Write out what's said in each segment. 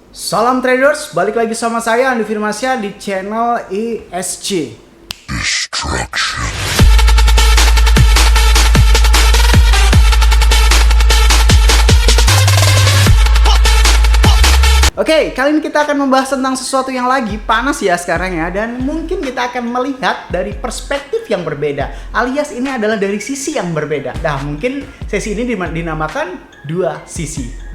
Salam traders, balik lagi sama saya Andi Firmansyah di channel ESG. Oke, kali ini kita akan membahas tentang sesuatu yang lagi panas ya sekarang ya. Dan mungkin kita akan melihat dari perspektif yang berbeda. Alias ini adalah dari sisi yang berbeda. Nah, mungkin sesi ini dinamakan dua sisi.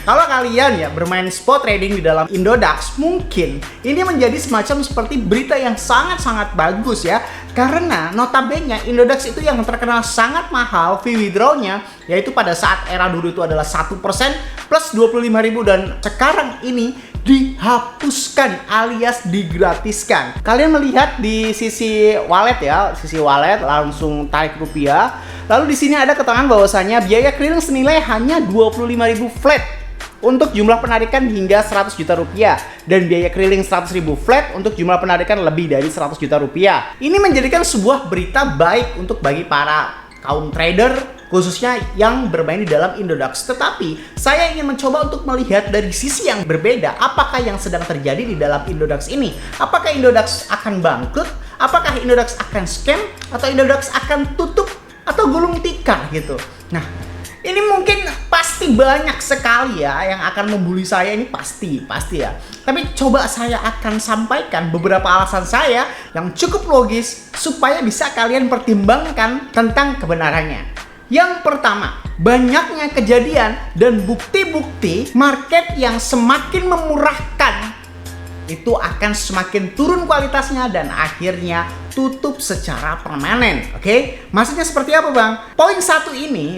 Kalau kalian ya bermain spot trading di dalam Indodax, mungkin ini menjadi semacam seperti berita yang sangat-sangat bagus ya. Karena notabene Indodax itu yang terkenal sangat mahal fee withdrawal-nya, yaitu pada saat era dulu itu adalah 1% plus 25.000, dan sekarang ini dihapuskan alias digratiskan. Kalian melihat di sisi wallet ya, sisi wallet langsung tarik rupiah. Lalu di sini ada keterangan bahwasanya biaya clearing senilai hanya 25.000 flat untuk jumlah penarikan hingga 100 juta rupiah, dan biaya clearing 100.000 flat untuk jumlah penarikan lebih dari 100 juta rupiah. Ini menjadikan sebuah berita baik untuk bagi para kaum trader, khususnya yang bermain di dalam Indodax. Tetapi saya ingin mencoba untuk melihat dari sisi yang berbeda, apakah yang sedang terjadi di dalam Indodax ini. Apakah Indodax akan bangkrut? Apakah Indodax akan scam? Atau Indodax akan tutup? Atau gulung tikar gitu. Nah, ini mungkin pasti banyak sekali ya yang akan membuli saya, ini pasti ya. Tapi coba saya akan sampaikan beberapa alasan saya yang cukup logis supaya bisa kalian pertimbangkan tentang kebenarannya. Yang pertama, banyaknya kejadian dan bukti-bukti market yang semakin memurahkan itu akan semakin turun kualitasnya dan akhirnya tutup secara permanen. Oke? Maksudnya seperti apa, Bang? Poin satu ini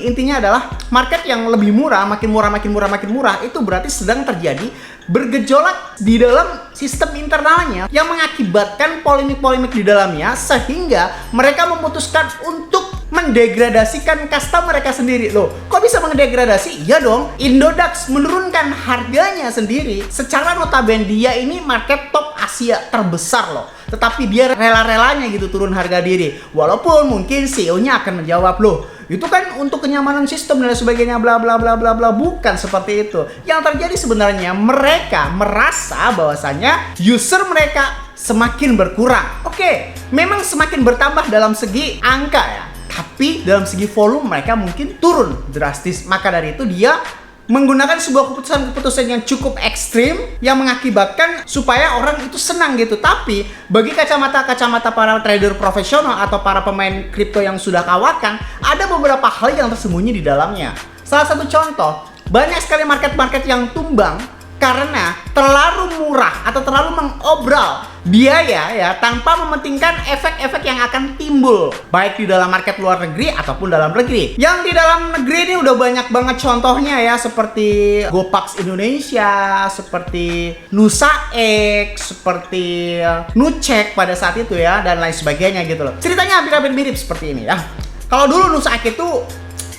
intinya adalah market yang lebih murah, makin murah itu berarti sedang terjadi bergejolak di dalam sistem internalnya yang mengakibatkan polemik-polemik di dalamnya, sehingga mereka memutuskan untuk mendegradasikan kasta mereka sendiri. Loh, kok bisa mendegradasi? Iya dong, Indodax menurunkan harganya sendiri. Secara notabene dia ini market top Asia terbesar loh, tetapi dia rela-relanya gitu turun harga diri. Walaupun mungkin CEO-nya akan menjawab, loh itu kan untuk kenyamanan sistem dan sebagainya, bla bla bla bla bla. Bukan seperti itu. Yang terjadi sebenarnya mereka merasa bahwasanya user mereka semakin berkurang. Oke, memang semakin bertambah dalam segi angka ya, tapi dalam segi volume mereka mungkin turun drastis. Maka dari itu dia menggunakan sebuah keputusan yang cukup ekstrim yang mengakibatkan supaya orang itu senang gitu. Tapi bagi kacamata para trader profesional atau para pemain kripto yang sudah kawakan, ada beberapa hal yang tersembunyi di dalamnya. Salah satu contoh, banyak sekali market-market yang tumbang karena terlalu murah atau terlalu mengobral biaya ya, tanpa mementingkan efek-efek yang akan timbul baik di dalam market luar negeri ataupun dalam negeri. Yang di dalam negeri ini udah banyak banget contohnya ya, seperti Gopax Indonesia, seperti Nusa X, seperti Nucek pada saat itu ya, dan lain sebagainya gitu loh. Ceritanya hampir-hampir mirip seperti ini ya. Kalau dulu Nusa X itu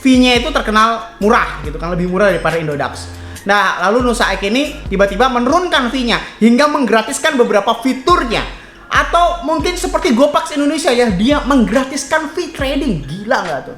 fee-nya itu terkenal murah gitu kan, lebih murah daripada Indodax. Nah, lalu Nusa X ini tiba-tiba menurunkan fee-nya hingga menggratiskan beberapa fiturnya. Atau mungkin seperti Gopax Indonesia ya, dia menggratiskan fee trading. Gila nggak tuh?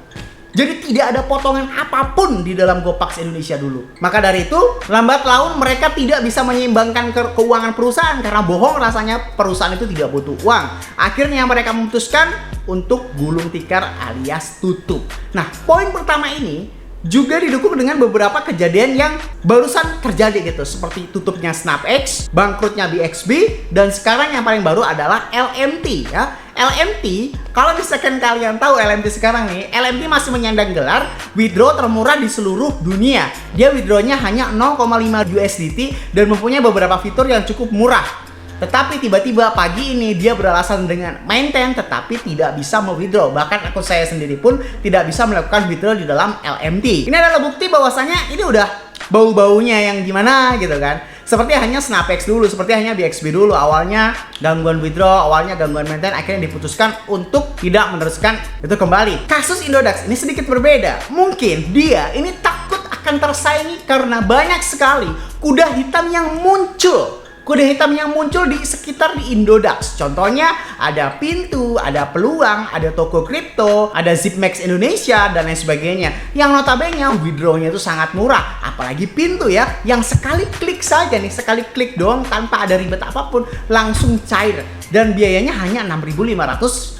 Jadi tidak ada potongan apapun di dalam Gopax Indonesia dulu. Maka dari itu, lambat laun mereka tidak bisa menyeimbangkan keuangan perusahaan karena bohong rasanya perusahaan itu tidak butuh uang. Akhirnya mereka memutuskan untuk gulung tikar alias tutup. Nah, poin pertama ini juga didukung dengan beberapa kejadian yang barusan terjadi gitu, seperti tutupnya SnapX, bangkrutnya BXB, dan sekarang yang paling baru adalah LMT ya. LMT, kalau misalkan kalian tahu LMT sekarang nih, LMT masih menyandang gelar withdraw termurah di seluruh dunia. Dia withdrawnya hanya 0,5 USDT dan mempunyai beberapa fitur yang cukup murah. Tetapi tiba-tiba pagi ini dia beralasan dengan maintain tetapi tidak bisa me-withdraw. Bahkan akun saya sendiri pun tidak bisa melakukan withdraw di dalam LMT. Ini adalah bukti bahwasanya ini udah bau-baunya yang gimana gitu kan. Seperti hanya SnapX dulu, seperti hanya BXB dulu. Awalnya gangguan withdraw, awalnya gangguan maintain, akhirnya diputuskan untuk tidak meneruskan itu kembali. Kasus Indodax ini sedikit berbeda. Mungkin dia ini takut akan tersaingi karena banyak sekali kuda hitam yang muncul kode hitam yang muncul di sekitar di Indodax. Contohnya ada Pintu, ada Peluang, ada Toko Kripto, ada Zipmax Indonesia, dan lain sebagainya. Yang notabene withdrawnya itu sangat murah. Apalagi Pintu ya, yang sekali klik saja nih, sekali klik doang tanpa ada ribet apapun, langsung cair. Dan biayanya hanya Rp6.500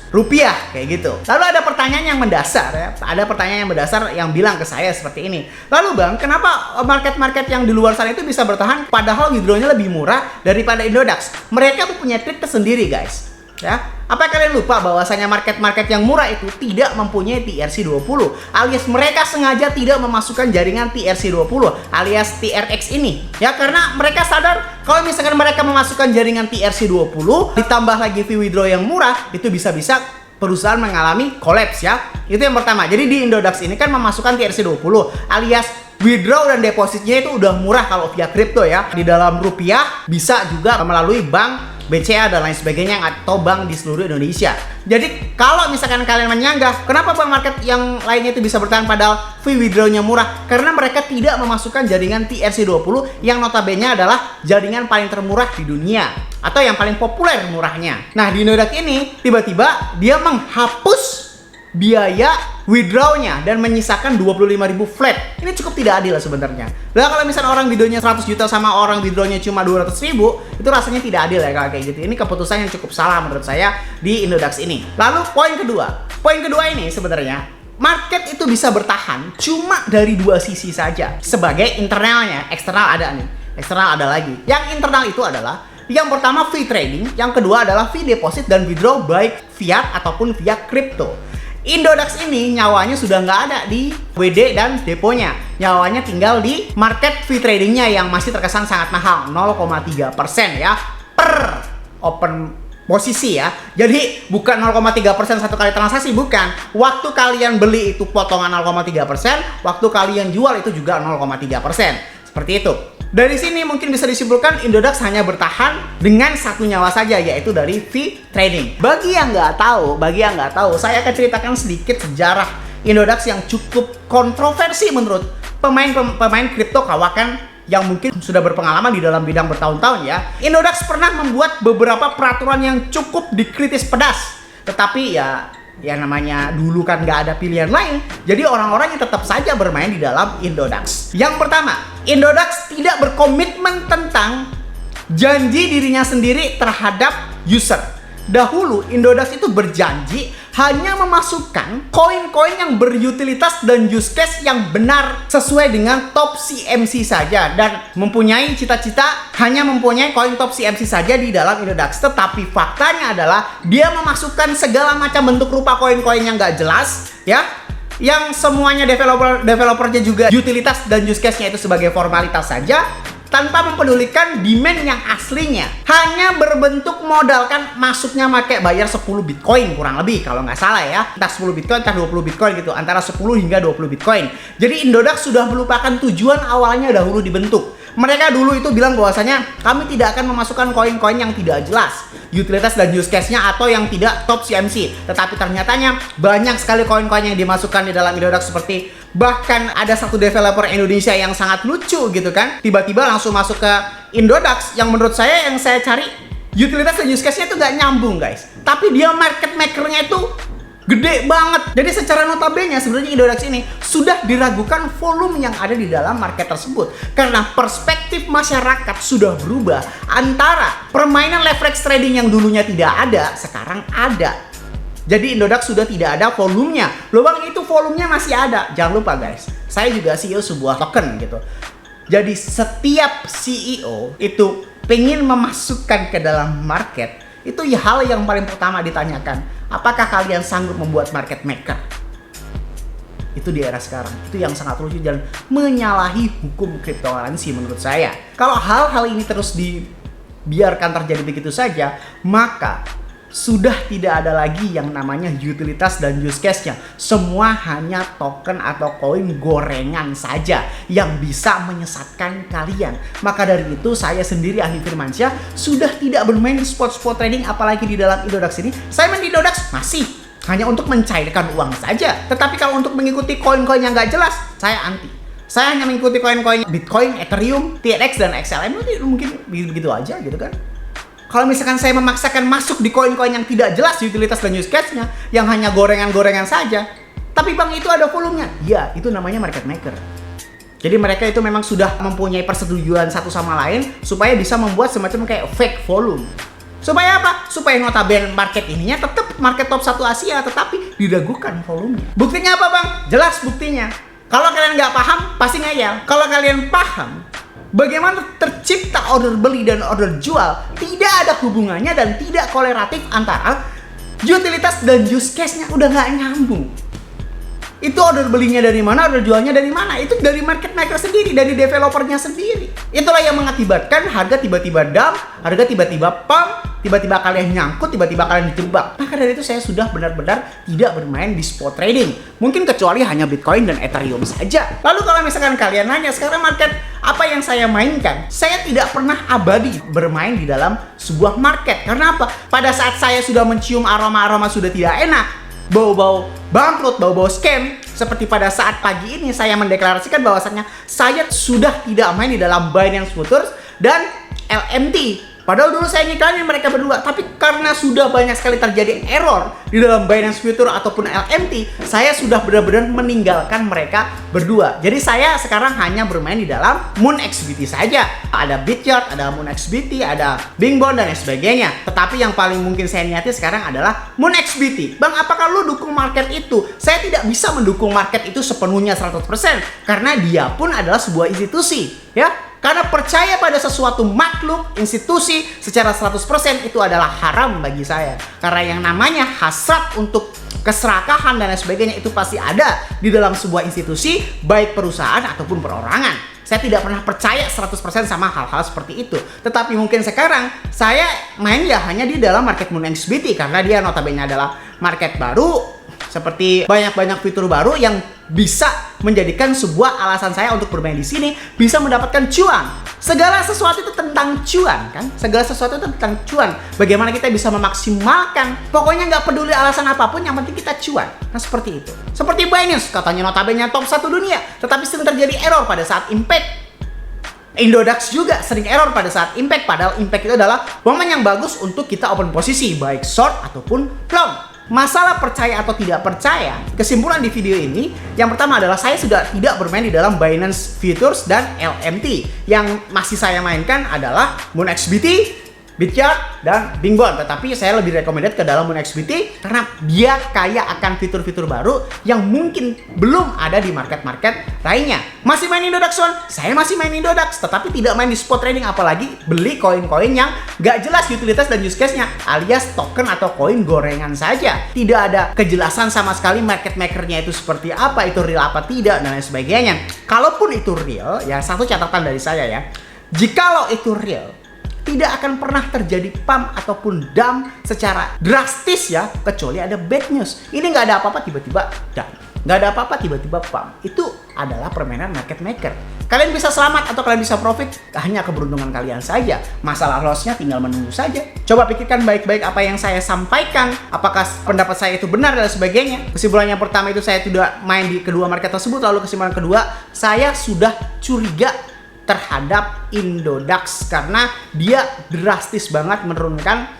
kayak gitu. Lalu ada pertanyaan yang mendasar ya. Ada pertanyaan yang mendasar yang bilang ke saya seperti ini. Lalu Bang, kenapa market-market yang di luar sana itu bisa bertahan padahal withdrawnya lebih murah daripada Indodax? Mereka tuh punya trik tersendiri, guys. Ya, apa kalian lupa bahwasanya market-market yang murah itu tidak mempunyai TRC20, alias mereka sengaja tidak memasukkan jaringan TRC20 alias TRX ini. Ya, karena mereka sadar kalau misalkan mereka memasukkan jaringan TRC20 ditambah lagi fee withdraw yang murah, itu bisa-bisa perusahaan mengalami collapse ya. Itu yang pertama. Jadi di Indodax ini kan memasukkan TRC20 alias withdraw dan depositnya itu udah murah kalau via kripto ya. Di dalam rupiah bisa juga melalui bank BCA dan lain sebagainya atau bank di seluruh Indonesia. Jadi kalau misalkan kalian menyanggah, kenapa bank market yang lainnya itu bisa bertahan padahal fee withdrawnya murah? Karena mereka tidak memasukkan jaringan TRC20 yang notabene adalah jaringan paling termurah di dunia atau yang paling populer murahnya. Nah, di Indodax ini tiba-tiba dia menghapus biaya withdrawnya dan menyisakan 25.000 flat. Ini cukup tidak adil sebenarnya. Nah, kalau misalnya orang withdrawnya 100 juta sama orang withdrawnya cuma 200.000, itu rasanya tidak adil ya kalau kayak gitu. Ini keputusan yang cukup salah menurut saya di Indodax ini. Lalu poin kedua ini sebenarnya market itu bisa bertahan cuma dari dua sisi saja. Sebagai internalnya, eksternal ada nih. Eksternal ada lagi. Yang internal itu adalah yang pertama fee trading, yang kedua adalah fee deposit dan withdraw baik fiat ataupun via kripto. Indodax ini nyawanya sudah nggak ada di WD dan deponya. Nyawanya tinggal di market fee tradingnya yang masih terkesan sangat mahal, 0,3% ya per open posisi ya. Jadi bukan 0,3% satu kali transaksi, bukan. Waktu kalian beli itu potongan 0,3%, waktu kalian jual itu juga 0,3%. Seperti itu. Dari sini mungkin bisa disimpulkan Indodax hanya bertahan dengan satu nyawa saja, yaitu dari fee trading. Bagi yang nggak tahu, saya akan ceritakan sedikit sejarah Indodax yang cukup kontroversi menurut pemain kripto kawakan yang mungkin sudah berpengalaman di dalam bidang bertahun-tahun ya. Indodax pernah membuat beberapa peraturan yang cukup dikritis pedas, tetapi ya namanya dulu kan nggak ada pilihan lain, jadi orang-orang yang tetap saja bermain di dalam Indodax. Yang pertama, Indodax tidak berkomitmen tentang janji dirinya sendiri terhadap user. Dahulu Indodax itu berjanji hanya memasukkan koin-koin yang berutilitas dan use case yang benar sesuai dengan top CMC saja, dan mempunyai cita-cita hanya mempunyai koin top CMC saja di dalam Indodax. Tetapi faktanya adalah dia memasukkan segala macam bentuk rupa koin-koin yang nggak jelas ya, yang semuanya developernya juga utilitas dan use case-nya itu sebagai formalitas saja, tanpa mempedulikan demand yang aslinya. Hanya berbentuk modal, kan masuknya pakai bayar 10 Bitcoin kurang lebih kalau nggak salah ya. Entah 10 Bitcoin, entah 20 Bitcoin gitu. Antara 10 hingga 20 Bitcoin. Jadi Indodax sudah melupakan tujuan awalnya dahulu dibentuk. Mereka dulu itu bilang bahwasanya kami tidak akan memasukkan koin-koin yang tidak jelas utilitas dan use case-nya atau yang tidak top CMC. Tetapi ternyatanya banyak sekali koin-koin yang dimasukkan di dalam Indodax, seperti bahkan ada satu developer Indonesia yang sangat lucu gitu kan, tiba-tiba langsung masuk ke Indodax yang menurut saya, yang saya cari utilitas dan use case-nya itu nggak nyambung guys, tapi dia market maker-nya itu gede banget. Jadi secara notabene sebenarnya Indodax ini sudah diragukan volume yang ada di dalam market tersebut, karena perspektif masyarakat sudah berubah. Antara permainan leverage trading yang dulunya tidak ada, sekarang ada. Jadi Indodax sudah tidak ada volumenya. Loh bang, itu volumenya masih ada. Jangan lupa guys, saya juga CEO sebuah token gitu. Jadi setiap CEO itu pengen memasukkan ke dalam market, itu hal yang paling pertama ditanyakan, apakah kalian sanggup membuat market maker? Itu di era sekarang, itu yang sangat lucu dan menyalahi hukum cryptocurrency menurut saya. Kalau hal-hal ini terus dibiarkan terjadi begitu saja, maka sudah tidak ada lagi yang namanya utilitas dan use case-nya. Semua hanya token atau koin gorengan saja yang bisa menyesatkan kalian. Maka dari itu saya sendiri, Andi Firmansyah, sudah tidak bermain di spot trading, apalagi di dalam Indodax ini. Saya main di Indodax masih hanya untuk mencairkan uang saja. Tetapi kalau untuk mengikuti koin-koin yang nggak jelas, saya anti. Saya hanya mengikuti koin-koin Bitcoin, Ethereum, TRX, dan XLM, itu mungkin begitu aja gitu kan. Kalau misalkan saya memaksakan masuk di koin-koin yang tidak jelas utilitas dan use case-nya, yang hanya gorengan-gorengan saja, tapi bang itu ada volumenya, ya itu namanya market maker. Jadi mereka itu memang sudah mempunyai persetujuan satu sama lain supaya bisa membuat semacam kayak fake volume. Supaya apa? Supaya notabene market ininya tetap market top 1 Asia, tetapi diragukan volumenya. Buktinya apa bang? Jelas buktinya. Kalau kalian nggak paham, pasti ngeyel. Kalau kalian paham, bagaimana tercipta order beli dan order jual, tidak ada hubungannya dan tidak korelatif antara utilitas dan use case-nya, udah nggak nyambung. Itu order belinya dari mana, order jualnya dari mana? Itu dari market maker sendiri, dari developernya sendiri. Itulah yang mengakibatkan harga tiba-tiba dump, harga tiba-tiba pump, tiba-tiba kalian nyangkut, tiba-tiba kalian dijebak. Maka dari itu saya sudah benar-benar tidak bermain di spot trading. Mungkin kecuali hanya Bitcoin dan Ethereum saja. Lalu kalau misalkan kalian nanya sekarang market apa yang saya mainkan? Saya tidak pernah abadi bermain di dalam sebuah market. Karena apa? Pada saat saya sudah mencium aroma-aroma sudah tidak enak, bau-bau bangkrut, bau-bau scam, seperti pada saat pagi ini saya mendeklarasikan bahwasannya saya sudah tidak main di dalam Binance Futures dan LMT. Padahal dulu saya nyiklanin mereka berdua, tapi karena sudah banyak sekali terjadi error di dalam Binance Futures ataupun LMT, saya sudah benar-benar meninggalkan mereka berdua. Jadi saya sekarang hanya bermain di dalam MoonXBT saja. Ada Bityard, ada MoonXBT, ada Bingbond dan sebagainya. Tetapi yang paling mungkin saya niati sekarang adalah MoonXBT. Bang, apakah lu dukung market itu? Saya tidak bisa mendukung market itu sepenuhnya 100%, karena dia pun adalah sebuah institusi, ya. Karena percaya pada sesuatu makhluk, institusi secara 100% itu adalah haram bagi saya. Karena yang namanya hasrat untuk keserakahan dan lain sebagainya itu pasti ada di dalam sebuah institusi, baik perusahaan ataupun perorangan. Saya tidak pernah percaya 100% sama hal-hal seperti itu. Tetapi mungkin sekarang saya main ya hanya di dalam market MoonXBT, karena dia notabene adalah market baru. Seperti banyak-banyak fitur baru yang bisa menjadikan sebuah alasan saya untuk bermain di sini, bisa mendapatkan cuan. Segala sesuatu itu tentang cuan, kan? Segala sesuatu itu tentang cuan. Bagaimana kita bisa memaksimalkan? Pokoknya nggak peduli alasan apapun, yang penting kita cuan. Nah seperti itu. Seperti Binance, katanya notabene top 1 dunia, tetapi sering terjadi error pada saat impact. Indodax juga sering error pada saat impact, padahal impact itu adalah momen yang bagus untuk kita open posisi, baik short ataupun long. Masalah percaya atau tidak percaya, kesimpulan di video ini, yang pertama adalah saya sudah tidak bermain di dalam Binance Futures dan LMT. Yang masih saya mainkan adalah MoonXBT, Bityard, dan Bingbond. Tetapi saya lebih recommended ke dalam MoonXBT karena dia kaya akan fitur-fitur baru yang mungkin belum ada di market-market lainnya. Masih main Indodax One? Saya masih main Indodax, tetapi tidak main di spot trading, apalagi beli koin-koin yang gak jelas utilitas dan use case-nya, alias token atau koin gorengan saja. Tidak ada kejelasan sama sekali market maker-nya itu seperti apa, itu real apa tidak, dan lain sebagainya. Kalaupun itu real, ya satu catatan dari saya ya, jikalau itu real, tidak akan pernah terjadi pump ataupun dump secara drastis ya, kecuali ada bad news. Ini nggak ada apa-apa tiba-tiba dump, nggak ada apa-apa tiba-tiba pump. Itu adalah permainan market maker. Kalian bisa selamat atau kalian bisa profit, hanya keberuntungan kalian saja. Masalah loss-nya tinggal menunggu saja. Coba pikirkan baik-baik apa yang saya sampaikan, apakah pendapat saya itu benar dan sebagainya. Kesimpulan yang pertama itu saya tidak main di kedua market tersebut. Lalu kesimpulan kedua, saya sudah curiga terhadap Indodax karena dia drastis banget menurunkan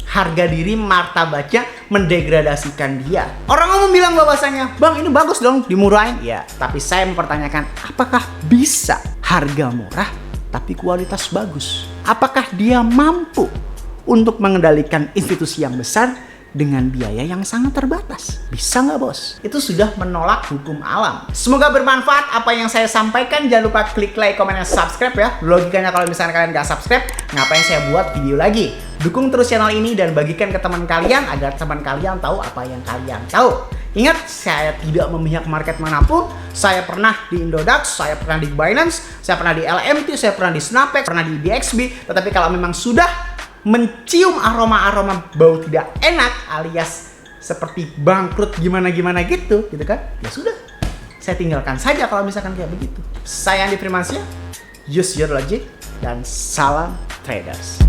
harga diri, martabatnya, mendegradasikan dia. Orang ngomong bilang bahwasanya, bang ini bagus dong dimurahin. Ya, tapi saya mempertanyakan, apakah bisa harga murah tapi kualitas bagus? Apakah dia mampu untuk mengendalikan institusi yang besar dengan biaya yang sangat terbatas? Bisa nggak bos? Itu sudah menolak hukum alam. Semoga bermanfaat apa yang saya sampaikan. Jangan lupa klik like, komen, dan subscribe ya. Logikanya kalau misalnya kalian nggak subscribe, ngapain saya buat video lagi? Dukung terus channel ini dan bagikan ke teman kalian agar teman kalian tahu apa yang kalian tahu. Ingat, saya tidak memihak market manapun. Saya pernah di Indodax, saya pernah di Binance, saya pernah di LMT, saya pernah di Snapex, pernah di DXB. Tetapi kalau memang sudah mencium aroma-aroma bau tidak enak alias seperti bangkrut gimana-gimana gitu kan, ya sudah, saya tinggalkan saja kalau misalkan kayak begitu. Saya Andi Firmansyah, use your logic, dan salam traders.